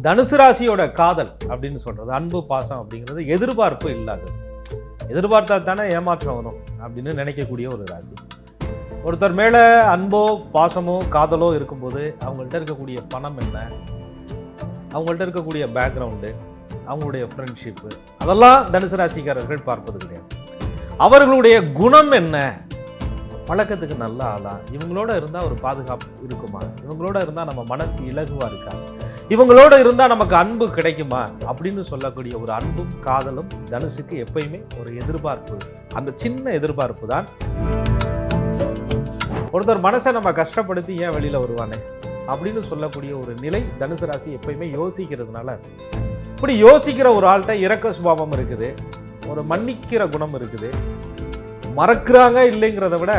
தனுசு ராசியோட காதல் அப்படின்னு சொல்றது, அன்பு பாசம் அப்படிங்கிறது எதிர்பார்ப்பு இல்லாதது. எதிர்பார்த்தா தானே ஏமாற்றம் வரும் அப்படின்னு நினைக்கக்கூடிய ஒரு ராசி. ஒருத்தர் மேலே அன்போ பாசமோ காதலோ இருக்கும்போது அவங்கள்ட்ட இருக்கக்கூடிய பணம் என்ன, அவங்கள்ட்ட இருக்கக்கூடிய பேக்ரவுண்டு, அவங்களுடைய ஃப்ரெண்ட்ஷிப்பு, அதெல்லாம் தனுசு ராசிக்காரர்கள் பார்ப்பது கிடையாது. அவர்களுடைய குணம் என்ன, பழக்கத்துக்கு நல்ல ஆளா, இவங்களோட இருந்தால் ஒரு பாதுகாப்பு இருக்குமா, இவங்களோட இருந்தால் நம்ம மனசு இலகுவாக இருக்கா, இவங்களோட இருந்தால் நமக்கு அன்பு கிடைக்குமா அப்படின்னு சொல்லக்கூடிய ஒரு அன்பும் காதலும் தனுசுக்கு எப்பயுமே ஒரு எதிர்பார்ப்பு. அந்த சின்ன எதிர்பார்ப்பு தான். ஒருத்தர் மனசை நம்ம கஷ்டப்படுத்தி ஏன் வெளியில் வருவானே அப்படின்னு சொல்லக்கூடிய ஒரு நிலை தனுசு ராசி எப்பயுமே யோசிக்கிறதுனால. இப்படி யோசிக்கிற ஒரு ஆள்கிட்ட இரக்க சுபாவம் இருக்குது, ஒரு மன்னிக்கிற குணம் இருக்குது. மறக்கிறாங்க இல்லைங்கிறத விட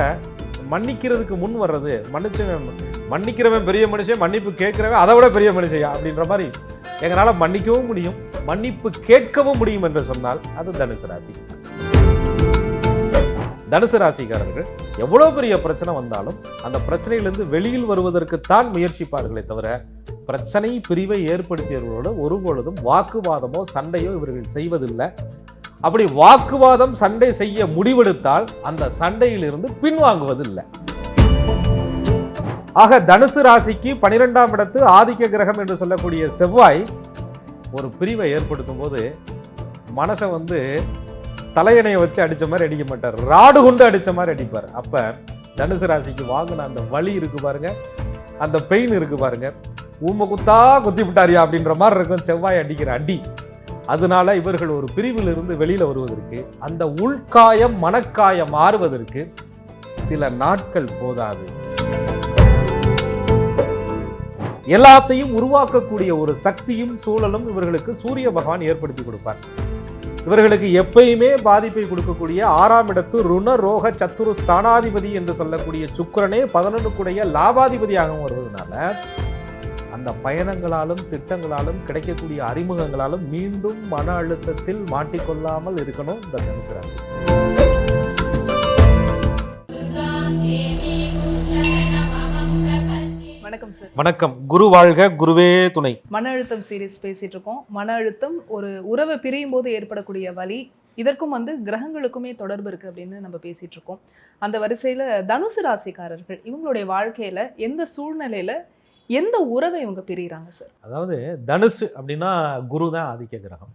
மன்னிக்கிறதுக்கு முன் வர்றது, மன்னிக்கிறவன் பெரிய மனுஷன், மன்னிப்பு கேட்கிறவன் அதை விட பெரிய மனுஷையா அப்படின்ற மாதிரி எங்களால் மன்னிக்கவும் முடியும், மன்னிப்பு கேட்கவும் முடியும் என்று சொன்னால் அது தனுசு ராசி. தனுசு ராசிக்காரர்கள் எவ்வளோ பெரிய பிரச்சனை வந்தாலும் அந்த பிரச்சனையிலிருந்து வெளியில் வருவதற்குத்தான் முயற்சிப்பார்களே தவிர பிரச்சனை பிரிவை ஏற்படுத்தியவர்களோடு ஒருபொழுதும் வாக்குவாதமோ சண்டையோ இவர்கள் செய்வதில்லை. அப்படி வாக்குவாதம் சண்டை செய்ய முடிவெடுத்தால் அந்த சண்டையிலிருந்து பின்வாங்குவதில்லை. ஆக தனுசு ராசிக்கு 12ஆம் இடத்து ஆதிக்க கிரகம் என்று சொல்லக்கூடிய செவ்வாய் ஒரு பிரிவை ஏற்படுத்தும் போது மனசை தலையணையை வச்சு அடிச்ச மாதிரி அடிக்க மாட்டார், ராடு கொண்டு அடிச்ச மாதிரி அடிப்பார். அப்ப தனுசு ராசிக்கு வாங்கின அந்த வலி இருக்கு பாருங்க, அந்த பெயின் இருக்கு பாருங்க, ஊம குத்தா குத்தி விட்டாரியா அப்படின்ற மாதிரி இருக்கும் செவ்வாய் அடிக்கிற அடி. அதனால இவர்கள் ஒரு பிரிவிலிருந்து வெளியில வருவதற்கு, அந்த உள்காயம் மனக்காயம் மாறுவதற்கு சில நாட்கள் போதாது. எல்லாத்தையும் உருவாக்கக்கூடிய ஒரு சக்தியும் சூழலும் இவர்களுக்கு சூரிய பகவான் ஏற்படுத்தி கொடுப்பார். இவர்களுக்கு எப்பயுமே பாதிப்பை கொடுக்கக்கூடிய 6ஆம் இடத்து ருண ரோக சத்துரு ஸ்தானாதிபதி என்று சொல்லக்கூடிய சுக்கிரனே 11க்குடைய லாபாதிபதியாக வருவதனால அந்த பயணங்களாலும் திட்டங்களாலும் கிடைக்கக்கூடிய அறிமுகங்களாலும் மீண்டும் மன அழுத்தத்தில் மாட்டிக்கொள்ளாமல் இருக்கணும் இந்த தனுசு ராசி. வணக்கம் சார். வணக்கம். குரு வாழ்க, குருவே துணை. மன அழுத்தம் சீரீஸ் பேசிட்டு இருக்கோம். மன அழுத்தம் ஒரு உறவை பிரியும் போது ஏற்படக்கூடிய வலி, இதற்கும் கிரகங்களுக்குமே தொடர்பு இருக்கு அப்படின்னு நம்ம பேசிட்டு இருக்கோம். அந்த வரிசையில தனுசு ராசிக்காரர்கள் இவங்களுடைய வாழ்க்கையில எந்த சூழ்நிலையில எந்த உறவை இவங்க பிரிகிறாங்க சார்? அதாவது தனுசு அப்படின்னா குரு தான் ஆதிக்க கிரகம்.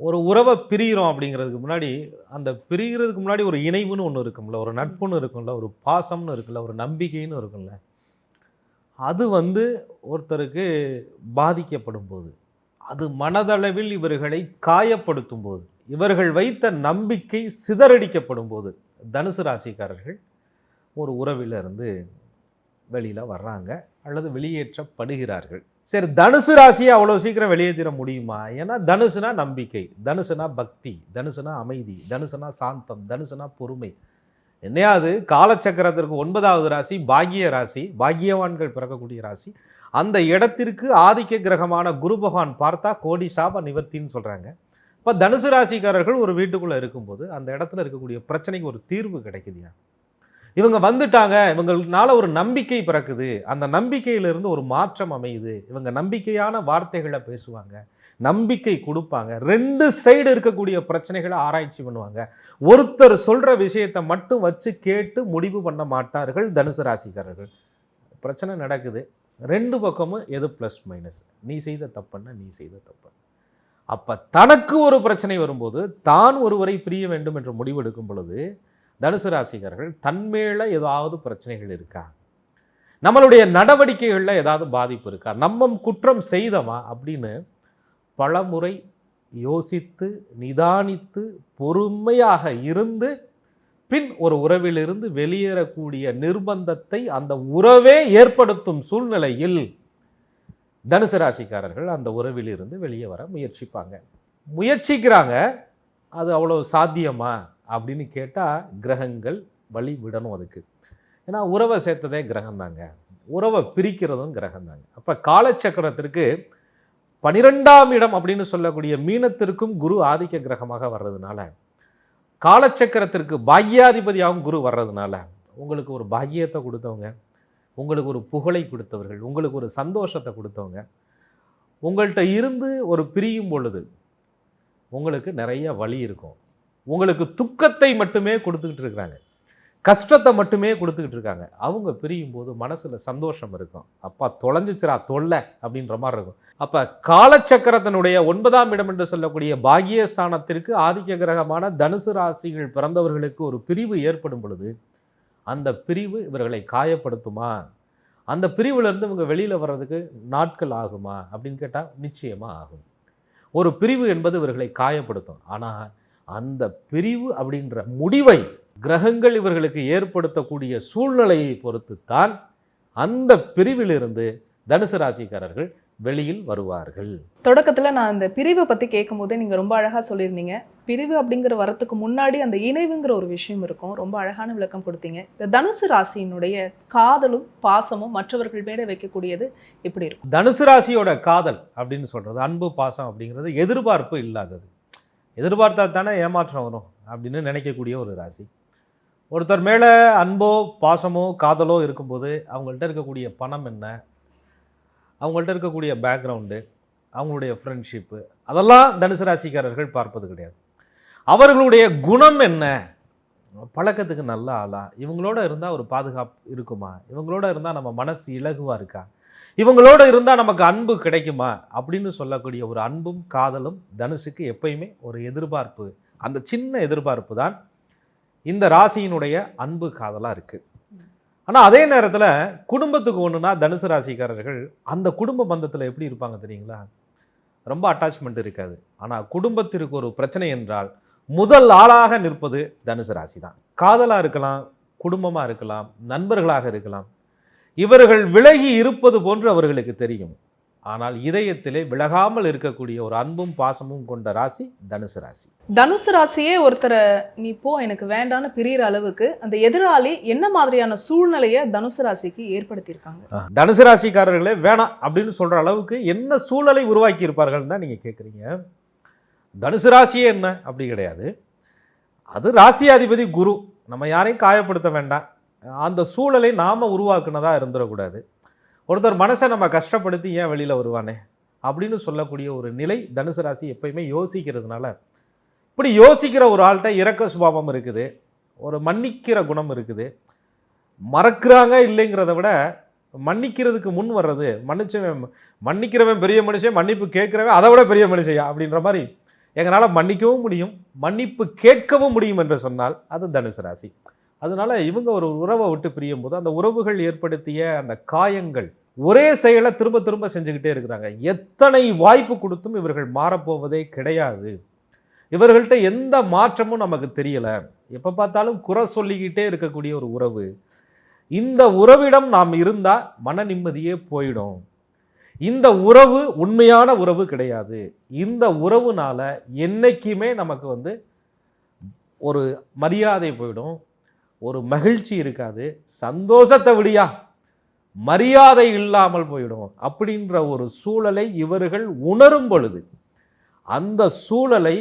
ஒரு உறவை பிரிகிறோம் அப்படிங்கிறதுக்கு முன்னாடி, அந்த பிரிகிறதுக்கு முன்னாடி ஒரு இணைவுன்னு ஒன்று இருக்கும்ல, ஒரு நட்புன்னு இருக்கும்ல, ஒரு பாசம்னு இருக்குல்ல, ஒரு நம்பிக்கைன்னு இருக்கும்ல. அது ஒருத்தருக்கு பாதிக்கப்படும் போது, அது மனதளவில் இவர்களை காயப்படுத்தும் போது, இவர்கள் வைத்த நம்பிக்கை சிதறடிக்கப்படும் போது தனுசு ராசிக்காரர்கள் ஒரு உறவிலிருந்து வெளியில் வர்றாங்க அல்லது வெளியேற்றப்படுகிறார்கள். சரி, தனுசு ராசியை அவ்வளோ சீக்கிரம் வெளியேற்றிட முடியுமா? ஏன்னா தனுசுனா நம்பிக்கை, தனுசுனா பக்தி, தனுசுனா அமைதி, தனுசுனா சாந்தம், தனுசுனா பொறுமை. என்னையாவது காலச்சக்கரத்திற்கு 9வது ராசி பாக்கிய ராசி, பாக்கியவான்கள் பிறக்கக்கூடிய ராசி. அந்த இடத்திற்கு ஆதிக்க கிரகமான குரு பகவான் பார்த்தா கோடி சாப நிவர்த்தின்னு சொல்கிறாங்க. இப்போ தனுசு ராசிக்காரர்கள் ஒரு வீட்டுக்குள்ளே இருக்கும்போது அந்த இடத்துல இருக்கக்கூடிய பிரச்சனைக்கு ஒரு தீர்வு கிடைக்குதுயா. இவங்க வந்துட்டாங்க, இவங்களால ஒரு நம்பிக்கை பிறக்குது, அந்த நம்பிக்கையிலிருந்து ஒரு மாற்றம் அமையுது. இவங்க நம்பிக்கையான வார்த்தைகளை பேசுவாங்க, நம்பிக்கை கொடுப்பாங்க. 2 சைடு இருக்கக்கூடிய பிரச்சனைகளை ஆராய்ச்சி பண்ணுவாங்க. ஒருத்தர் சொல்ற விஷயத்தை மட்டும் வச்சு கேட்டு முடிவு பண்ண மாட்டார்கள் தனுசு ராசிக்காரர்கள். பிரச்சனை நடக்குது, 2 பக்கமும் எது ப்ளஸ் மைனஸ், நீ செய்த தப்புன்னா நீ செய்த தப்பு. அப்ப தனக்கு ஒரு பிரச்சனை வரும்போது தான் ஒருவரை பிரிய வேண்டும் என்று முடிவெடுக்கும் பொழுது தனுசு ராசிக்காரர்கள் தன்மேல ஏதாவது பிரச்சனைகள் இருக்கா, நம்மளுடைய நடவடிக்கைகளில் ஏதாவது பாதிப்பு இருக்கா, நம்ம குற்றம் செய்தோமா அப்படின்னு பலமுறை யோசித்து நிதானித்து பொறுமையாக இருந்து பின் ஒரு உறவிலிருந்து வெளியேறக்கூடிய நிர்பந்தத்தை அந்த உறவே ஏற்படுத்தும் சூழ்நிலையில் தனுசு ராசிக்காரர்கள் அந்த உறவிலிருந்து வெளியே வர முயற்சிக்கிறாங்க. அது அவ்வளோ சாத்தியமா அப்படின்னு கேட்டால் கிரகங்கள் வழி விடணும் அதுக்கு. ஏன்னா உறவை சேர்த்ததே கிரகம் தாங்க, உறவை பிரிக்கிறதும் கிரகம் தாங்க. அப்போ காலச்சக்கரத்திற்கு 12ஆம் இடம் அப்படின்னு சொல்லக்கூடிய மீனத்திற்கும் குரு ஆதிக்க கிரகமாக வர்றதுனால, காலச்சக்கரத்திற்கு பாக்யாதிபதியாகவும் குரு வர்றதுனால உங்களுக்கு ஒரு பாக்கியத்தை கொடுத்தவங்க, உங்களுக்கு ஒரு புகழை கொடுத்தவர்கள், உங்களுக்கு ஒரு சந்தோஷத்தை கொடுத்தவங்க உங்கள்கிட்ட இருந்து ஒரு பிரியும் பொழுது உங்களுக்கு நிறைய வலி இருக்கும். உங்களுக்கு துக்கத்தை மட்டுமே கொடுத்துக்கிட்டு இருக்கிறாங்க, கஷ்டத்தை மட்டுமே கொடுத்துக்கிட்டு இருக்காங்க. அவங்க பிரியும் போது மனசில் சந்தோஷம் இருக்கும். அப்பா தொலைஞ்சிச்சிரா தொல்லை அப்படின்ற மாதிரி இருக்கும். அப்போ காலச்சக்கரத்தினுடைய 9ஆம் இடம் என்று சொல்லக்கூடிய பாகியஸ்தானத்திற்கு ஆதிக்க கிரகமான தனுசு ராசிகள் பிறந்தவர்களுக்கு ஒரு பிரிவு ஏற்படும் பொழுது அந்த பிரிவு இவர்களை காயப்படுத்துமா? அந்த பிரிவுலேருந்து இவங்க வெளியில் வர்றதுக்கு நாட்கள் ஆகுமா அப்படின்னு கேட்டால் நிச்சயமாக ஆகும். ஒரு பிரிவு என்பது இவர்களை காயப்படுத்தும். ஆனால் அந்த பிரிவு அப்படின்ற முடிவை கிரகங்கள் இவர்களுக்கு ஏற்படுத்தக்கூடிய சூழ்நிலையை பொறுத்து தான் அந்த பிரிவிலிருந்து தனுசு ராசிக்காரர்கள் வெளியில் வருவார்கள். தொடக்கத்துல நான் அந்த பிரிவை பத்தி கேட்கும் போதே நீங்க ரொம்ப அழகா சொல்லியிருந்தீங்க. பிரிவு அப்படிங்கிற வரத்துக்கு முன்னாடி அந்த இணைவுங்கிற ஒரு விஷயம் இருக்கும். ரொம்ப அழகான விளக்கம் கொடுத்தீங்க. இந்த தனுசு ராசியினுடைய காதலும் பாசமும் மற்றவர்கள் மேல வைக்கக்கூடியது எப்படி இருக்கும்? தனுசு ராசியோட காதல் அப்படின்னு சொல்றது, அன்பு பாசம் அப்படிங்கிறது எதிர்பார்ப்பு இல்லாதது. எதிர்பார்த்தா தானே ஏமாற்றம் வரும் அப்படின்னு நினைக்கக்கூடிய ஒரு ராசி. ஒருத்தர் மேலே அன்போ பாசமோ காதலோ இருக்கும்போது அவங்கள்ட்ட இருக்கக்கூடிய பணம் என்ன, அவங்கள்ட்ட இருக்கக்கூடிய பேக்ரவுண்டு, அவங்களுடைய ஃப்ரெண்ட்ஷிப்பு, அதெல்லாம் தனுசு ராசிக்காரர்கள் பார்ப்பது கிடையாது. அவர்களுடைய குணம் என்ன, பழக்கத்துக்கு நல்ல ஆளா, இவங்களோட இருந்தால் ஒரு பாதுகாப்பு இருக்குமா, இவங்களோட இருந்தால் நம்ம மனசு இலகுவாக இருக்கா, இவங்களோட இருந்தால் நமக்கு அன்பு கிடைக்குமா அப்படின்னு சொல்லக்கூடிய ஒரு அன்பும் காதலும் தனுசுக்கு எப்பயுமே ஒரு எதிர்பார்ப்பு. அந்த சின்ன எதிர்பார்ப்பு தான் இந்த ராசியினுடைய அன்பு காதலாக இருக்குது. ஆனால் அதே நேரத்தில் குடும்பத்துக்கு ஒன்றுனா தனுசு ராசிக்காரர்கள் அந்த குடும்ப பந்தத்தில் எப்படி இருப்பாங்க தெரியுங்களா? ரொம்ப அட்டாச்மெண்ட் இருக்காது. ஆனால் குடும்பத்திற்கு ஒரு பிரச்சனை என்றால் முதல் ஆளாக நிற்பது தனுசு ராசி தான். காதலாக இருக்கலாம், குடும்பமாக இருக்கலாம், நண்பர்களாக இருக்கலாம். இவர்கள் விலகி இருப்பது போன்று அவர்களுக்கு தெரியும். ஆனால் இதயத்திலே விலகாமல் இருக்கக்கூடிய ஒரு அன்பும் பாசமும் கொண்ட ராசி தனுசு ராசி. தனுசு ராசியே ஒருத்தரை நீ போ எனக்கு வேண்டான்னு பிரிகிற அளவுக்கு அந்த எதிராளி என்ன மாதிரியான சூழ்நிலையை தனுசு ராசிக்கு ஏற்படுத்தியிருக்காங்க? தனுசு ராசிக்காரர்களே வேணாம் அப்படின்னு சொல்ற அளவுக்கு என்ன சூழலை உருவாக்கி இருப்பார்கள் தான் நீங்க கேட்குறீங்க. தனுசு ராசியே என்ன அப்படி கிடையாது. அது ராசியாதிபதி குரு. நம்ம யாரையும் காயப்படுத்த வேண்டாம். அந்த சூழலை நாம உருவாக்குனதா இருந்துடக்கூடாது. ஒருத்தர் மனசை நம்ம கஷ்டப்படுத்தி ஏன் வெளியில் வருவானே அப்படின்னு சொல்லக்கூடிய ஒரு நிலை தனுசு ராசி எப்பயுமே யோசிக்கிறதுனால, இப்படி யோசிக்கிற ஒரு ஆள்கிட்ட இரக்க சுபாவம் இருக்குது, ஒரு மன்னிக்கிற குணம் இருக்குது. மறக்கிறாங்க இல்லைங்கிறத விட மன்னிக்கிறதுக்கு முன் வர்றது, மன்னிக்கிறவன் பெரிய மனுஷன், மன்னிப்பு கேட்குறவன் அதை விட பெரிய மனுஷையா அப்படின்ற மாதிரி எங்களால் மன்னிக்கவும் முடியும், மன்னிப்பு கேட்கவும் முடியும் என்று சொன்னால் அது தனுசு ராசி. அதனால இவங்க ஒரு உறவை விட்டு பிரியும் போது அந்த உறவுகள் ஏற்படுத்திய அந்த காயங்கள் ஒரே செயலை திரும்ப திரும்ப செஞ்சுக்கிட்டே இருக்கிறாங்க. எத்தனை வாய்ப்பு கொடுத்தும் இவர்கள் மாறப்போவதே கிடையாது. இவர்கள்ட்ட எந்த மாற்றமும் நமக்கு தெரியல. எப்போ பார்த்தாலும் குறை சொல்லிக்கிட்டே இருக்கக்கூடிய ஒரு உறவு. இந்த உறவிடம் நாம் இருந்தால் மன நிம்மதியே போயிடும். இந்த உறவு உண்மையான உறவு கிடையாது. இந்த உறவுனால என்னைக்குமே நமக்கு ஒரு மரியாதை போயிடும், ஒரு மகிழ்ச்சி இருக்காது, சந்தோஷத்தை விடியா மரியாதை இல்லாமல் போயிடும் அப்படின்ற ஒரு சூழலை இவர்கள் உணரும் பொழுது, அந்த சூழலை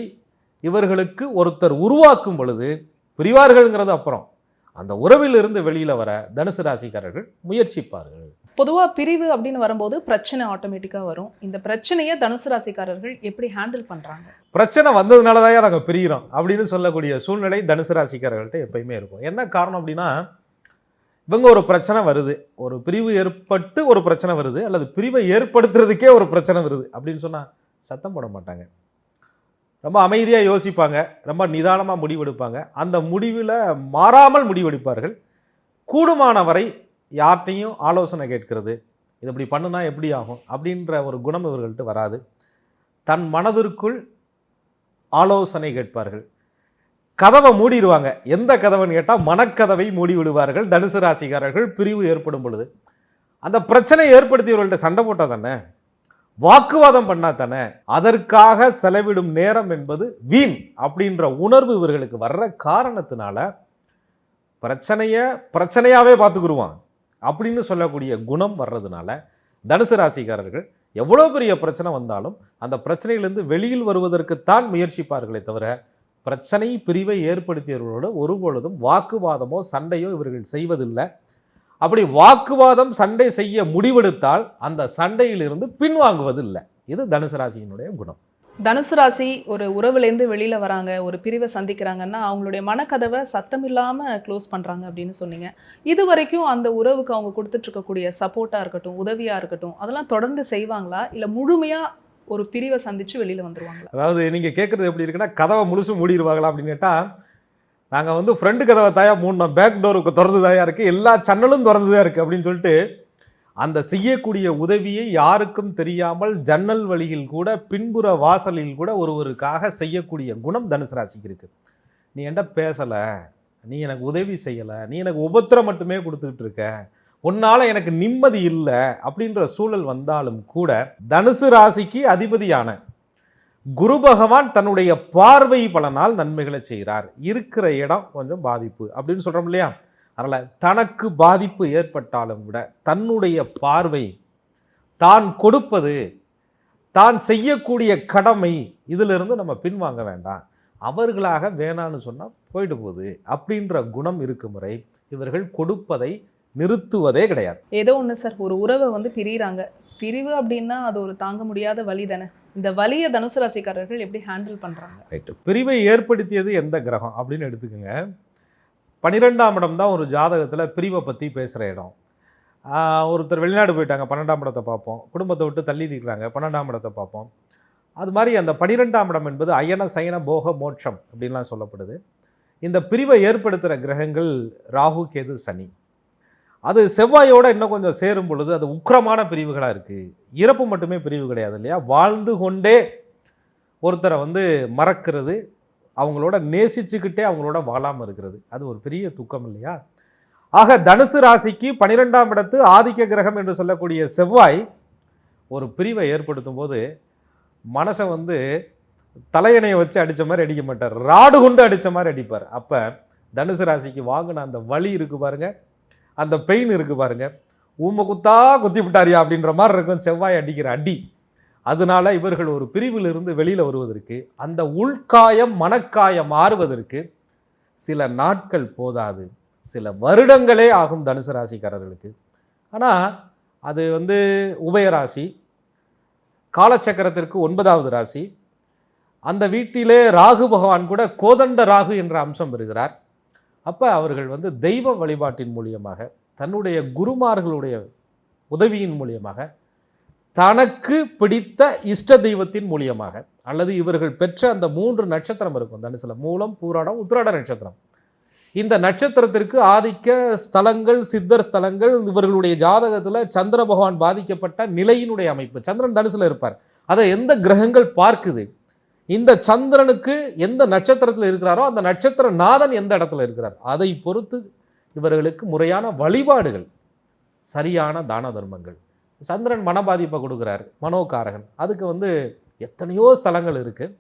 இவர்களுக்கு ஒருத்தர் உருவாக்கும் பொழுது பிரிவார்கள்ங்கிறது அப்புறம் அந்த உறவிலிருந்து வெளியில் வர தனுசு ராசிக்காரர்கள் முயற்சிப்பார்கள். பொதுவாக பிரிவு அப்படின்னு வரும்போது பிரச்சனை ஆட்டோமேட்டிக்காக வரும். இந்த பிரச்சனையை தனுசு ராசிக்காரர்கள் எப்படி ஹேண்டில் பண்ணுறாங்க? பிரச்சனை வந்ததுனால தான் நாங்கள் பிரிகிறோம் அப்படின்னு சொல்லக்கூடிய சூழ்நிலை தனுசு ராசிக்காரர்கள்ட்ட எப்பயுமே இருக்கும். என்ன காரணம் அப்படின்னா, இவங்க ஒரு பிரச்சனை வருது, ஒரு பிரிவு ஏற்பட்டு ஒரு பிரச்சனை வருது, அல்லது பிரிவை ஏற்படுத்துறதுக்கே ஒரு பிரச்சனை வருது அப்படின்னு சொன்னால் சத்தம் போட மாட்டாங்க. ரொம்ப அமைதியாக யோசிப்பாங்க, ரொம்ப நிதானமாக முடிவெடுப்பாங்க. அந்த முடிவில் மாறாமல் முடிவெடுப்பார்கள். கூடுமான வரை யார்கிட்டையும் ஆலோசனை கேட்கிறது, இது இப்படி பண்ணுனா எப்படி ஆகும் அப்படின்ற ஒரு குணம் இவர்கள்ட்ட வராது. தன் மனதிற்குள் ஆலோசனை கேட்பார்கள். கதவை மூடிடுவாங்க. எந்த கதவைன்னு கேட்டால் மனக்கதவை மூடி விடுவார்கள் தனுசு ராசிக்காரர்கள் பிரிவு ஏற்படும் பொழுது. அந்த பிரச்சனை ஏற்படுத்தியவர்கள்ட்ட சண்டை போட்டால் தானே, வாக்குவாதம் பண்ணா தானே, அதற்காக செலவிடும் நேரம் என்பது வீண் அப்படின்ற உணர்வு இவர்களுக்கு வர்ற காரணத்தினால பிரச்சனையாவே பார்த்துக்குருவான் அப்படின்னு சொல்லக்கூடிய குணம் வர்றதுனால தனுசு ராசிக்காரர்கள் எவ்வளோ பெரிய பிரச்சனை வந்தாலும் அந்த பிரச்சனையிலிருந்து வெளியில் வருவதற்குத்தான் முயற்சிப்பார்களே தவிர பிரச்சனை பிரிவை ஏற்படுத்தியவர்களோடு ஒருபொழுதும் வாக்குவாதமோ சண்டையோ இவர்கள் செய்வதில்லை. அப்படி வாக்குவாதம் சண்டை செய்ய முடிவெடுத்தால் அந்த சண்டையிலிருந்து பின்வாங்குவதில்லை. இது தனுசு ராசியினுடைய குணம். தனுசு ராசி ஒரு உறவுலேருந்து வெளியில் வராங்க, ஒரு பிரிவை சந்திக்கிறாங்கன்னா அவங்களுடைய மனக்கதவை சத்தம் இல்லாமல் க்ளோஸ் பண்ணுறாங்க அப்படின்னு சொன்னீங்க. இது வரைக்கும் அந்த உறவுக்கு அவங்க கொடுத்துட்டு இருக்கக்கூடிய சப்போர்ட்டாக இருக்கட்டும், உதவியாக இருக்கட்டும், அதெல்லாம் தொடர்ந்து செய்வாங்களா, இல்லை முழுமையாக ஒரு பிரிவை சந்திச்சு வெளியில் வந்துருவாங்களா? அதாவது நீங்கள் கேட்குறது எப்படி இருக்குன்னா, கதவை முழுசும் மூடிடுவாங்களா அப்படின்னு கேட்டால், நாங்கள் வந்து ஃப்ரெண்டு கதவை தாயா மூடினோம், பேக் டோருக்கு திறந்து தாயா இருக்குது, எல்லா சன்னலும் திறந்து தான் இருக்குது அப்படின்னு சொல்லிட்டு அந்த செய்யக்கூடிய உதவியை யாருக்கும் தெரியாமல் ஜன்னல் வழியில் கூட பின்புற வாசலில் கூட ஒருவருக்காக செய்யக்கூடிய குணம் தனுசு ராசிக்கு இருக்குது. நீ என்கிட்ட பேசலை, நீ எனக்கு உதவி செய்யலை, நீ எனக்கு உபத்திரம் மட்டுமே கொடுத்துக்கிட்டு இருக்க, உன்னால் எனக்கு நிம்மதி இல்லை அப்படின்ற சூழல் வந்தாலும் கூட தனுசு ராசிக்கு அதிபதியான குரு பகவான் தன்னுடைய பார்வை பலனால் நன்மைகளை செய்கிறார். இருக்கிற இடம் கொஞ்சம் பாதிப்பு அப்படின்னு சொல்கிறோம் இல்லையா? அதனால் தனக்கு பாதிப்பு ஏற்பட்டாலும் விட தன்னுடைய பார்வை, தான் கொடுப்பது, தான் செய்யக்கூடிய கடமை, இதிலிருந்து நம்ம பின்வாங்க வேண்டாம். அவர்களாக வேணான்னு சொன்னால் போயிட்டு போகுது அப்படின்ற குணம் இருக்கும் வரை இவர்கள் கொடுப்பதை நிறுத்துவதே கிடையாது. ஏதோ ஒன்று சார், ஒரு உறவை வந்து பிரிகிறாங்க, பிரிவு அப்படின்னா அது ஒரு தாங்க முடியாத வலி தானே. இந்த வலியை தனுசு ராசிக்காரர்கள் எப்படி ஹேண்டில் பண்ணுறாங்க? ரைட்டு. பிரிவை ஏற்படுத்தியது எந்த கிரகம் அப்படின்னு எடுத்துக்கோங்க. 12ஆம் இடம் தான் ஒரு ஜாதகத்தில் பிரிவை பற்றி பேசுகிற இடம். ஒருத்தர் வெளிநாடு போயிட்டாங்க, 12ஆம் இடத்தை பார்ப்போம். குடும்பத்தை விட்டு தள்ளி இருக்கிறாங்க, 12ஆம் இடத்தை பார்ப்போம். அது மாதிரி அந்த 12ஆம் இடம் என்பது அயன சயன போக மோட்சம் அப்படின்லாம் சொல்லப்படுது. இந்த பிரிவை ஏற்படுத்துகிற கிரகங்கள் ராகு, கேது, சனி. அது செவ்வாயோடு இன்னும் கொஞ்சம் சேரும் பொழுது அது உக்கிரமான பிரிவுகளாக இருக்குது. இறப்பு மட்டுமே பிரிவு கிடையாது இல்லையா? வாழ்ந்து கொண்டே ஒருத்தரை வந்து மறக்கிறது, அவங்களோட நேசிச்சுக்கிட்டே அவங்களோட வாழாமல் இருக்கிறது, அது ஒரு பெரிய துக்கம் இல்லையா? ஆக தனுசு ராசிக்கு 12ஆம் இடத்து ஆதிக்க கிரகம் என்று சொல்லக்கூடிய செவ்வாய் ஒரு பிரிவை ஏற்படுத்தும் போது மனசை வந்து தலையணையை வச்சு அடித்த மாதிரி அடிக்க மாட்டார், ராடு கொண்டு அடித்த மாதிரி அடிப்பார். அப்போ தனுசு ராசிக்கு வாங்கின அந்த வலி இருக்குது பாருங்க, அந்த பெயின் இருக்குது பாருங்க, ஊமை குத்தா குத்தி விட்டாரியா அப்படின்ற மாதிரி இருக்கும் செவ்வாய் அடிக்கிற அடி. அதனால இவர்கள் ஒரு பிரிவிலிருந்து வெளியில் வருவதற்கு, அந்த உள்காயம் மனக்காயம் மாறுவதற்கு சில நாட்கள் போதாது, சில வருடங்களே ஆகும் தனுசு ராசிக்காரர்களுக்கு. ஆனால் அது வந்து உபயராசி, காலச்சக்கரத்திற்கு 9வது ராசி. அந்த வீட்டிலே ராகு பகவான் கூட கோதண்ட ராகு என்ற அம்சம் பெறுகிறார். அப்போ அவர்கள் வந்து தெய்வ வழிபாட்டின் மூலியமாக, தன்னுடைய குருமார்களுடைய உதவியின் மூலியமாக, தனக்கு பிடித்த இஷ்ட தெய்வத்தின் மூலியமாக, அல்லது இவர்கள் பெற்ற அந்த 3 நட்சத்திரம் இருக்கும் தனுசுல, மூலம், பூராடம், உத்திராட நட்சத்திரம். இந்த நட்சத்திரத்திற்கு ஆதிக்க ஸ்தலங்கள், சித்தர் ஸ்தலங்கள், இவர்களுடைய ஜாதகத்தில் சந்திர பகவான் பாதிக்கப்பட்ட நிலையினுடைய அமைப்பு. சந்திரன் தனுசுல இருப்பார், அதை எந்த கிரகங்கள் பார்க்குது, இந்த சந்திரனுக்கு எந்த நட்சத்திரத்தில் இருக்கிறாரோ அந்த நட்சத்திர நாதன் எந்த இடத்துல இருக்கிறார், அதை பொறுத்து இவர்களுக்கு முறையான வழிபாடுகள், சரியான தான தர்மங்கள். சந்திரன் மன பாதிப்பை கொடுக்குறாரு, மனோகாரகன், அதுக்கு வந்து எத்தனையோ ஸ்தலங்கள் இருக்குது.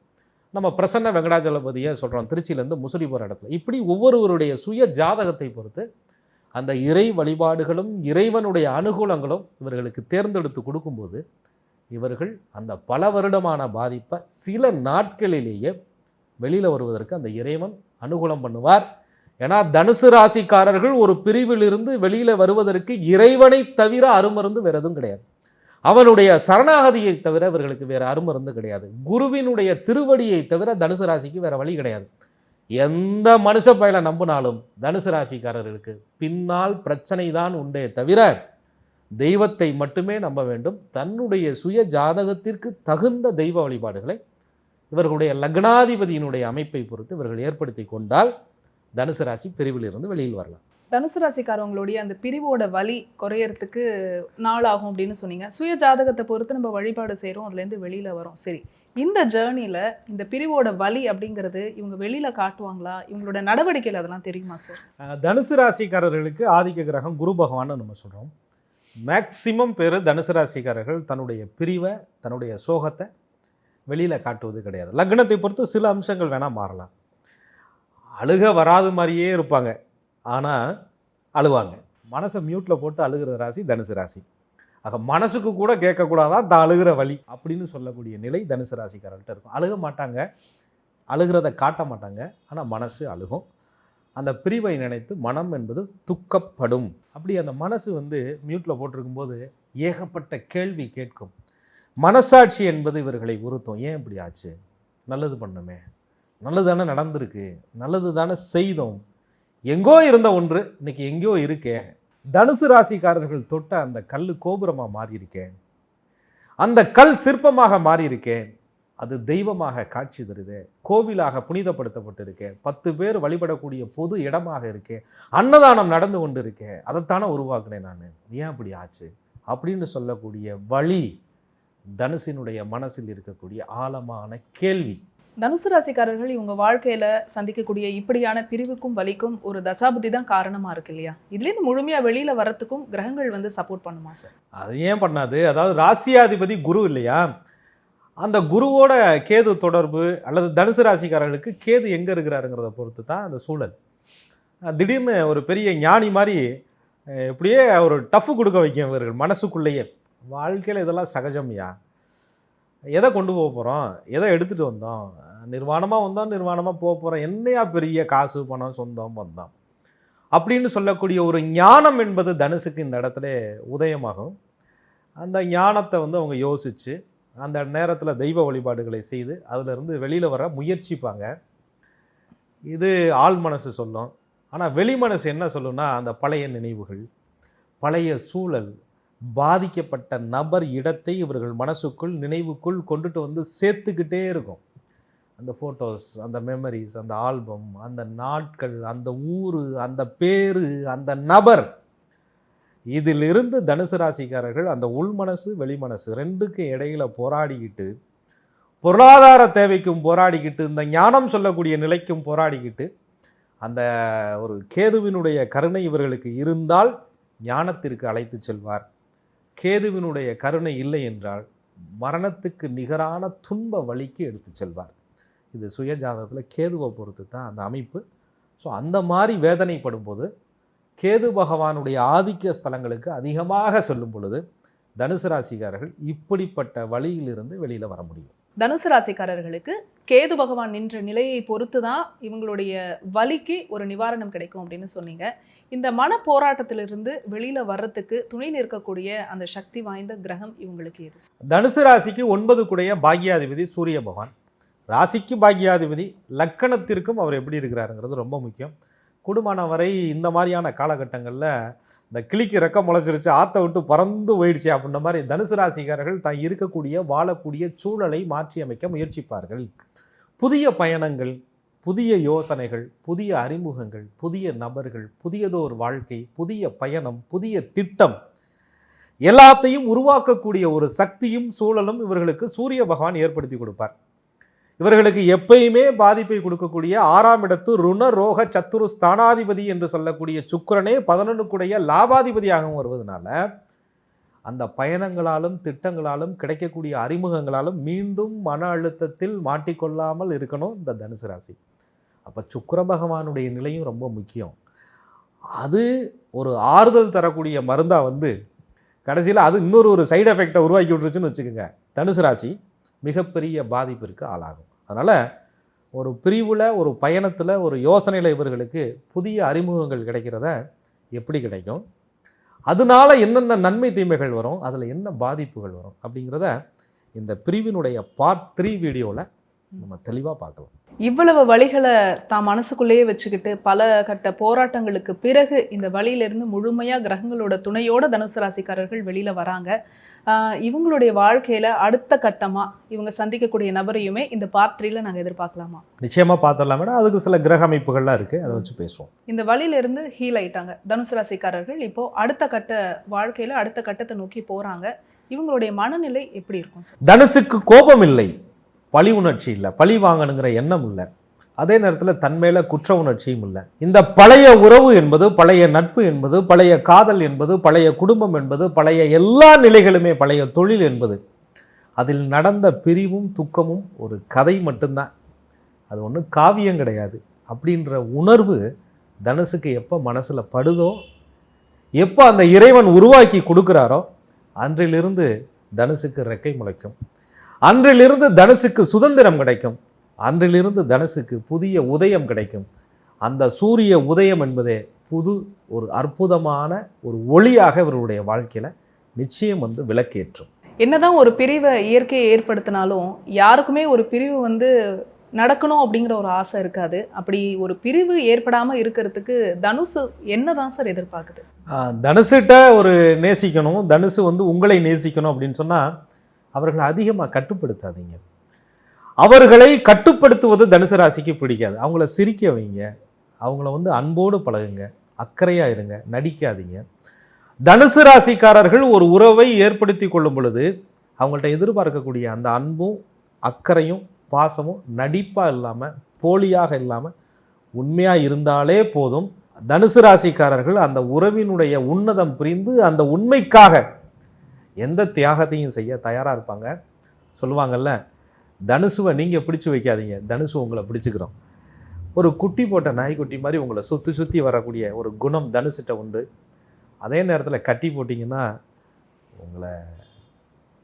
நம்ம பிரசன்ன வெங்கடாஜலபதியை சொல்கிறோம், திருச்சியிலேருந்து முசிறி போகிற இடத்துல. இப்படி ஒவ்வொருவருடைய சுய ஜாதகத்தை பொறுத்து அந்த இறை வழிபாடுகளும் இறைவனுடைய அனுகூலங்களும் இவர்களுக்கு தேர்ந்தெடுத்து கொடுக்கும்போது இவர்கள் அந்த பல வருடமான பாதிப்பை சில நாட்களிலேயே வெளியில் வருவதற்கு அந்த இறைவன் அனுகூலம் பண்ணுவார். ஏன்னா தனுசு ராசிக்காரர்கள் ஒரு பிரிவிலிருந்து வெளியில் வருவதற்கு இறைவனை தவிர அருமருந்து வேறு எதுவும் கிடையாது. அவனுடைய சரணாகதியை தவிர இவர்களுக்கு வேறு அருமருந்து கிடையாது. குருவினுடைய திருவடியை தவிர தனுசு ராசிக்கு வேறு வழி கிடையாது. எந்த மனுஷ பயலை நம்பினாலும் தனுசு ராசிக்காரர்களுக்கு பின்னால் பிரச்சனை தான் உண்டே தவிர தெய்வத்தை மட்டுமே நம்ப வேண்டும். தன்னுடைய சுய ஜாதகத்திற்கு தகுந்த தெய்வ வழிபாடுகளை இவர்களுடைய லக்னாதிபதியினுடைய அமைப்பை பொறுத்து இவர்கள் ஏற்படுத்தி கொண்டால் தனுசு ராசி பிரிவில் இருந்து வெளியில் வரலாம். தனுசு ராசிக்காரவங்களுடைய அந்த பிரிவோட வலி குறையறதுக்கு நாள் ஆகும் அப்படின்னு சொன்னீங்க. சுய ஜாதகத்தை பொறுத்து நம்ம வழிபாடு செய்கிறோம், அதுலேருந்து வெளியில் வரோம். சரி, இந்த ஜேர்னியில் இந்த பிரிவோட வலி அப்படிங்கிறது இவங்க வெளியில் காட்டுவாங்களா? இவங்களோட நடவடிக்கையில் அதெல்லாம் தெரியுமா சார்? தனுசு ராசிக்காரர்களுக்கு ஆதிக்க கிரகம் குரு பகவான்னு நம்ம சொல்கிறோம். மேக்சிமம் பேர் தனுசு ராசிக்காரர்கள் தன்னுடைய பிரிவை, தன்னுடைய சோகத்தை வெளியில் காட்டுவது கிடையாது. லக்னத்தை பொறுத்து சில அம்சங்கள் வேணால் மாறலாம். அழுக வராது மாதிரியே இருப்பாங்க, ஆனால் அழுவாங்க. மனசை மியூட்டில் போட்டு அழுகிற ராசி தனுசு ராசி. ஆக மனசுக்கு கூட கேட்கக்கூடாதான் தான் அழுகிற வழி அப்படின்னு சொல்லக்கூடிய நிலை தனுசு ராசிக்காரர்கிட்ட இருக்கும். அழுக மாட்டாங்க, அழுகிறத காட்ட மாட்டாங்க, ஆனால் மனசு அழுகும். அந்த பிரிவை நினைத்து மனம் என்பது துக்கப்படும். அப்படி அந்த மனசு வந்து மியூட்டில் போட்டிருக்கும்போது ஏகப்பட்ட கேள்வி கேட்கும். மனசாட்சி என்பது இவர்களை உறுத்தும். ஏன் இப்படி ஆச்சு? நல்லது பண்ணமே, நல்லது தானே நடந்திருக்கு, நல்லது தானே செய்தோம், எங்கோ இருந்த ஒன்று இன்னைக்கு எங்கேயோ இருக்கே. தனுசு ராசிக்காரர்கள் தொட்ட அந்த கல் கோபுரமாக மாறியிருக்கேன், அந்த கல் சிற்பமாக மாறியிருக்கேன், அது தெய்வமாக காட்சி தருது, கோவிலாக புனிதப்படுத்தப்பட்டிருக்கேன், 10 பேர் வழிபடக்கூடிய பொது இடமாக இருக்கேன், அன்னதானம் நடந்து கொண்டு இருக்கேன், அதைத்தானே உருவாக்குனேன் நான், ஏன் அப்படி ஆச்சு அப்படின்னு சொல்லக்கூடிய வழி தனுசினுடைய மனசில் இருக்கக்கூடிய ஆழமான கேள்வி. தனுசு ராசிக்காரர்கள் இவங்க வாழ்க்கையில சந்திக்கக்கூடிய இப்படியான பிரிவுக்கும் வலிக்கும் ஒரு தசாபுத்தி தான் காரணமா இருக்கு இல்லையா? இதுலேருந்து முழுமையா வெளியில வரத்துக்கும் கிரகங்கள் வந்து சப்போர்ட் பண்ணுமா சார்? அது ஏன் பண்ணாது? அதாவது ராசியாதிபதி குரு இல்லையா, அந்த குருவோட கேது தொடர்பு அல்லது தனுசு ராசிக்காரர்களுக்கு கேது எங்கே இருக்கிறாருங்கிறத பொறுத்து தான் அந்த சூழல். திடீர்னு ஒரு பெரிய ஞானி மாதிரி இப்படியே ஒரு டஃப்பு கொடுக்க வைக்கும் இவர்கள் மனசுக்குள்ளேயே. வாழ்க்கையில் இதெல்லாம் சகஜம்யா, எதை கொண்டு போக போகிறோம், எதை எடுத்துகிட்டு வந்தோம், நிர்வாணமாக வந்தோம், நிர்வாணமாக போக போகிறோம், என்னையா பெரிய காசு பணம் சொந்தம் வந்தோம் அப்படின்னு சொல்லக்கூடிய ஒரு ஞானம் என்பது தனுசுக்கு இந்த இடத்துல உதயமாகும். அந்த ஞானத்தை வந்து அவங்க யோசித்து அந்த நேரத்தில் தெய்வ வழிபாடுகளை செய்து அதிலிருந்து வெளியில் வர முயற்சிப்பாங்க. இது ஆள் மனசு சொல்லும். ஆனால் வெளி மனசு என்ன சொல்லுன்னா, அந்த பழைய நினைவுகள், பழைய சூழல், பாதிக்கப்பட்ட நபர், இடத்தை இவர்கள் மனசுக்குள் நினைவுக்குள் கொண்டுட்டு வந்து சேர்த்துக்கிட்டே இருக்கும். அந்த ஃபோட்டோஸ், அந்த மெமரிஸ், அந்த ஆல்பம், அந்த நாட்கள், அந்த ஊர், அந்த பேர், அந்த நபர், இதிலிருந்து தனுசு ராசிக்காரர்கள் அந்த உள் மனசு வெளி மனசு ரெண்டுக்கு இடையில போராடிக்கிட்டு, பொருளாதார தேவைக்கும் போராடிக்கிட்டு, இந்த ஞானம் சொல்லக்கூடிய நிலைக்கும் போராடிக்கிட்டு, அந்த ஒரு கேதுவினுடைய கருணை இவர்களுக்கு இருந்தால் ஞானத்திற்கு அழைத்து செல்வார். கேதுவினுடைய கருணை இல்லை என்றால் மரணத்துக்கு நிகரான துன்ப வழிக்கு எடுத்து செல்வார். இது சுயஜாதகத்தில் கேதுவை பொறுத்து தான் அந்த அமைப்பு. ஸோ அந்த மாதிரி வேதனைப்படும் போது கேது பகவானுடைய ஆதிக்க ஸ்தலங்களுக்கு அதிகமாக சொல்லும் பொழுது தனுசு ராசிக்காரர்கள் இப்படிப்பட்ட வழியிலிருந்து வெளியில் வர முடியும். தனுசு ராசிக்காரர்களுக்கு கேது பகவான் நின்ற நிலையை பொறுத்து தான் இவங்களுடைய வலிக்கு ஒரு நிவாரணம் கிடைக்கும் அப்படின்னு சொன்னீங்க. இந்த மன போராட்டத்திலிருந்து வெளியில வர்றதுக்கு துணை நிற்கக்கூடிய அந்த சக்தி வாய்ந்த கிரகம் இவங்களுக்கு எது? தனுசு ராசிக்கு 9 கூடைய பாக்யாதிபதி சூரிய பகவான். ராசிக்கு பாக்யாதிபதி, லக்கணத்திற்கும் அவர் எப்படி இருக்கிறாருங்கிறது ரொம்ப முக்கியம். குடும்பமான வரை இந்த மாதிரியான காலகட்டங்களில் இந்த கிளிக்கு ரெக்க முளைச்சிருச்சு, ஆற்ற விட்டு பறந்து போயிடுச்சு அப்படின்ற மாதிரி தனுசு ராசிக்காரர்கள் தான் இருக்கக்கூடிய வாழக்கூடிய சூழலை மாற்றி அமைக்க முயற்சிப்பார்கள். புதிய பயணங்கள், புதிய யோசனைகள், புதிய அறிமுகங்கள், புதிய நபர்கள், புதியதோர் வாழ்க்கை, புதிய பயணம், புதிய திட்டம், எல்லாத்தையும் உருவாக்கக்கூடிய ஒரு சக்தியும் சூழலும் இவர்களுக்கு சூரிய பகவான் ஏற்படுத்தி கொடுப்பார். இவர்களுக்கு எப்பயுமே பாதிப்பை கொடுக்கக்கூடிய 6ஆம் இடத்து ருண ரோக சத்துரு ஸ்தானாதிபதி என்று சொல்லக்கூடிய சுக்கிரனே 11 லாபாதிபதியாகவும் வருவதனால அந்த பயணங்களாலும் திட்டங்களாலும் கிடைக்கக்கூடிய அறிமுகங்களாலும் மீண்டும் மன அழுத்தத்தில் மாட்டிக்கொள்ளாமல் இருக்கணும் இந்த தனுசு ராசி. அப்போ சுக்கிர பகவானுடைய நிலையும் ரொம்ப முக்கியம். அது ஒரு ஆறுதல் தரக்கூடிய மருந்தாக வந்து கடைசியில் அது இன்னொரு சைடு எஃபெக்டை உருவாக்கி விட்டுருச்சுன்னு வச்சுக்கோங்க, தனுசு ராசி மிகப்பெரிய பாதிப்பிற்கு ஆளாகும். அதனால் ஒரு பிரிவில், ஒரு பயணத்தில், ஒரு யோசனையில் இவர்களுக்கு புதிய அறிமுகங்கள் கிடைக்கிறத எப்படி கிடைக்கும், அதனால என்னென்ன நன்மை தீமைகள் வரும், அதில் என்ன பாதிப்புகள் வரும் அப்படிங்கிறத இந்த பிரிவினுடைய பார்ட் 3 வீடியோவில் நம்ம தெளிவாக பார்க்கலாம். இவ்வளவு வழிகளை தான் மனசுக்குள்ளேயே வச்சுக்கிட்டு பல கட்ட போராட்டங்களுக்கு பிறகு இந்த வழியிலிருந்து முழுமையாக கிரகங்களோட துணையோட தனுசு ராசிக்காரர்கள் வெளியில வராங்க. இவங்களுடைய வாழ்க்கையில அடுத்த கட்டமா இவங்க சந்திக்கக்கூடிய நபரையுமே இந்த பார்ட் 3ல நாங்கள் எதிர்பார்க்கலாமா? நிச்சயமாக பார்த்துடலாம் மேடம். அதுக்கு சில கிரக அமைப்புகள்லாம் இருக்குது, அதை வச்சு பேசுவோம். இந்த வழியிலிருந்து ஹீல் ஆயிட்டாங்க தனுசு ராசிக்காரர்கள். இப்போ அடுத்த கட்ட வாழ்க்கையில அடுத்த கட்டத்தை நோக்கி போறாங்க. இவங்களுடைய மனநிலை எப்படி இருக்கும் சார்? தனுசுக்கு கோபம் இல்லை, பழி உணர்ச்சி இல்லை, பழி வாங்கணுங்கிற எண்ணம் இல்லை, அதே நேரத்தில் தன்மையில குற்ற உணர்ச்சியும் இல்லை. இந்த பழைய உறவு என்பது, பழைய நட்பு என்பது, பழைய காதல் என்பது, பழைய குடும்பம் என்பது, பழைய எல்லா நிலைகளுமே, பழைய தொழில் என்பது, அதில் நடந்த பிரிவும் துக்கமும் ஒரு கதை மட்டும்தான், அது ஒன்றும் காவியம் கிடையாது அப்படின்ற உணர்வு தனுசுக்கு எப்போ மனசில் படுதோ, எப்போ அந்த இறைவன் உருவாக்கி கொடுக்குறாரோ அன்றிலிருந்து தனுசுக்கு ரெக்கை முளைக்கும், அன்றிலிருந்து தனுசுக்கு சுதந்திரம் கிடைக்கும், அன்றிலிருந்து தனுசுக்கு புதிய உதயம் கிடைக்கும். அந்த சூரிய உதயம் என்பதே புது ஒரு அற்புதமான ஒரு ஒளியாக இவருடைய வாழ்க்கையில் நிச்சயம் வந்து விளக்கேற்றும். என்னதான் ஒரு பிரிவை இயற்கையை ஏற்படுத்தினாலும் யாருக்குமே ஒரு பிரிவு வந்து நடக்கணும் அப்படிங்கிற ஒரு ஆசை இருக்காது. அப்படி ஒரு பிரிவு ஏற்படாமல் இருக்கிறதுக்கு தனுசு என்னதான் சார் எதிர்பார்க்குது? தனுசுகிட்ட ஒரு நேசிக்கணும், தனுசு வந்து உங்களை நேசிக்கணும் அப்படின்னு சொன்னால் அவர்களை அதிகமாக கட்டுப்படுத்தாதீங்க. அவர்களை கட்டுப்படுத்துவது தனுசு ராசிக்கு பிடிக்காது. அவங்கள சிரிக்க வைங்க, அவங்கள வந்து அன்போடு பழகுங்க, அக்கறையாக இருங்க, நடிக்காதீங்க. தனுசு ராசிக்காரர்கள் ஒரு உறவை ஏற்படுத்தி கொள்ளும் பொழுது அவங்கள்ட்ட எதிர்பார்க்கக்கூடிய அந்த அன்பும் அக்கறையும் பாசமும் நடிப்பாக இல்லாமல் போலியாக இல்லாமல் உண்மையாக இருந்தாலே போதும். தனுசு ராசிக்காரர்கள் அந்த உறவினுடைய உன்னதம் புரிந்து அந்த உண்மைக்காக எந்த தியாகத்தையும் செய்ய தயாராக இருப்பாங்க. சொல்லுவாங்கள்ல, தனுசுவை நீங்கள் பிடிச்சி வைக்காதீங்க, தனுசு உங்களை பிடிச்சிக்கிறோம். ஒரு குட்டி போட்ட நாய்க்குட்டி மாதிரி உங்களை சுற்றி சுற்றி வரக்கூடிய ஒரு குணம் தனுசிட்ட உண்டு. அதே நேரத்தில் கட்டி போட்டிங்கன்னா உங்களை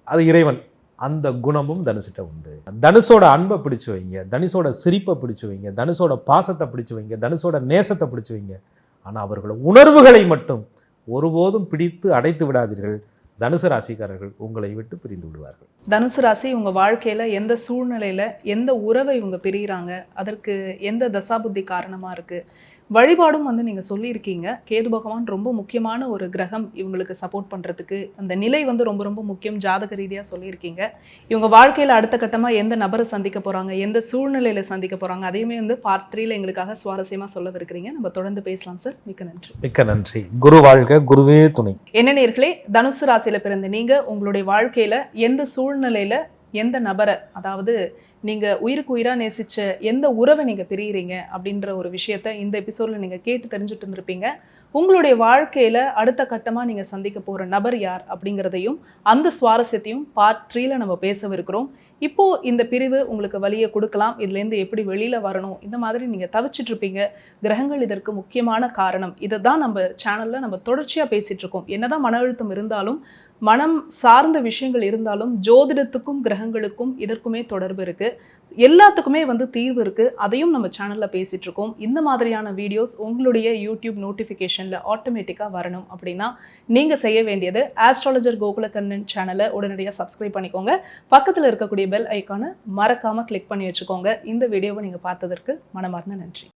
அது இறைவன், அந்த குணமும் தனுசிட்ட உண்டு. தனுசோட அன்பை பிடிச்சி வைங்க, தனுசோட சிரிப்பை பிடிச்சி வைங்க, தனுசோட பாசத்தை பிடிச்சி வைங்க, தனுசோட நேசத்தை பிடிச்சி வைங்க. ஆனால் அவர்களோட உணர்வுகளை மட்டும் ஒருபோதும் பிடித்து அடைத்து விடாதீர்கள். தனுசு ராசிக்காரர்கள் உங்களை விட்டு பிரிந்து விடுவார்கள். தனுசு ராசி உங்க வாழ்க்கையில எந்த சூழ்நிலையில எந்த உறவை இவங்க பிரிகிறாங்க, அதற்கு எந்த தசாபுத்தி காரணமா இருக்கு, வழிபாடும் வந்து நீங்க சொல்லியிருக்கீங்க. கேது பகவான் ரொம்ப முக்கியமான ஒரு கிரகம் இவங்களுக்கு சப்போர்ட் பண்றதுக்கு. அந்த நிலை வந்து ரொம்ப ரொம்ப முக்கியம், ஜாதக ரீதியா சொல்லியிருக்கீங்க. இவங்க வாழ்க்கையில அடுத்த கட்டமா எந்த நபரை சந்திக்க போறாங்க, எந்த சூழ்நிலையில சந்திக்க போறாங்க, அதையுமே வந்து பார்ட் 3ல எங்களுக்காக சுவாரஸ்யமா சொல்லவிருக்கிறீங்க. நம்ம தொடர்ந்து பேசலாம் சார். மிக்க நன்றி. மிக்க நன்றி. குரு வாழ்க, குருவே துணை. என்ன நேயர்களே, தனுசு ராசியில பிறந்த நீங்க உங்களுடைய வாழ்க்கையில எந்த சூழ்நிலையில எந்த நபரை, அதாவது நீங்க உயிருக்கு உயிரா நேசிச்ச எந்த உறவை நீங்க பிரியிறீங்க அப்படின்ற ஒரு விஷயத்த இந்த எபிசோட்ல நீங்க கேட்டு தெரிஞ்சுட்டு இருந்திருப்பீங்க. உங்களுடைய வாழ்க்கையில அடுத்த கட்டமா நீங்க சந்திக்க போற நபர் யார் அப்படிங்கிறதையும் அந்த சுவாரஸ்யத்தையும் பார்ட் 3ல நம்ம பேசவிருக்கிறோம். இப்போ இந்த பிரிவு உங்களுக்கு வழியை கொடுக்கலாம், இதுலேருந்து எப்படி வெளியில வரணும், இந்த மாதிரி நீங்க தவிச்சிட்டு இருப்பீங்க. கிரகங்கள் இதற்கு முக்கியமான காரணம். இதை தான் நம்ம சேனல்ல நம்ம தொடர்ச்சியா பேசிட்டு இருக்கோம். என்னதான் மன அழுத்தம் இருந்தாலும், மனம் சார்ந்த விஷயங்கள் இருந்தாலும், ஜோதிடத்துக்கும் கிரகங்களுக்கும் இதற்குமே தொடர்பு இருக்கு. எல்லாத்துக்குமே வந்து தீர்வு இருக்கு. அதையும் நம்ம சேனல்ல பேசிட்டு இருக்கோம். இந்த மாதிரியான வீடியோஸ் உங்களுடைய யூடியூப் நோட்டிஃபிகேஷன்ல ஆட்டோமேட்டிக்கா வரணும் அப்படின்னா நீங்க செய்ய வேண்டியது ஆஸ்ட்ராலஜர் கோகுலகண்ணன் சேனலை உடனடியாக சப்ஸ்கிரைப் பண்ணிக்கோங்க. பக்கத்தில் இருக்கக்கூடிய பெல் ஐக்கானை மறக்காம கிளிக் பண்ணி வச்சுக்கோங்க. இந்த வீடியோவை நீங்க பார்த்ததற்கு மனமார்ந்த நன்றி.